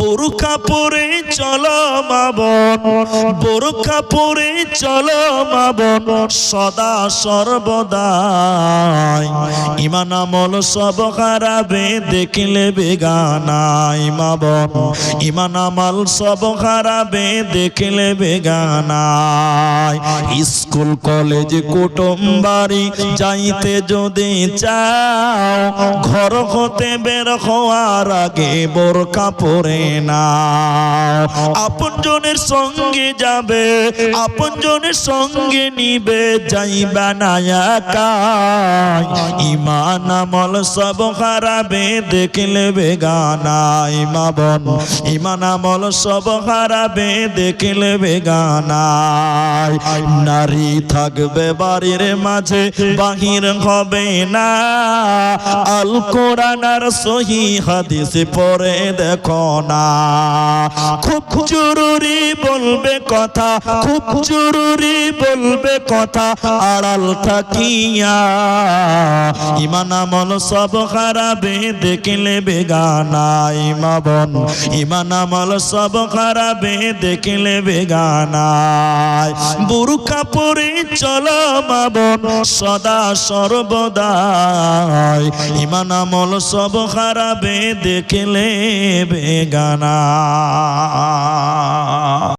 বোরকা পরে চলো মা বোন, বোরকা পরে চলো মা বোন, সদা সর্বদাই ইমান আমল সব হারাবে দেখলে বেগানাই মা বোন, ইমান আমল সব হারাবে দেখলে বেগানাই। স্কুল কলেজ কুটুম বাড়ি যাইতে যদি চাও, ঘর হতে বের হওয়ার আগে বোরকা পরে নাও। আপনজনের সঙ্গে যাবে, আপনজনের সঙ্গে নিবে, যাইবা না একা। ইমান আমল সব হারাবে দেখলে বেগানাই মা বোন, ইমান আমল সব হারাবে দেখলে বেগানাই। নারী থাকবে বাড়ির মাঝে, বাহির হবে না। আল কোরআন আর সহি হাদিস পড়ে দেখো না। খুব জরুরি বলবে কথা, খুব জরুরি বলবে কথা, আড়াল থাকিয়া ইমান আমল সব হারাবে দেখলে বেগানাই মা বোন, ইমান আমল সব হারাবে দেখলে বেগানাই। বোরকা পরে চলো মা বোন, সদা সর্বদাই ইমান আমল সব হারাবে দেখলে বেগানা।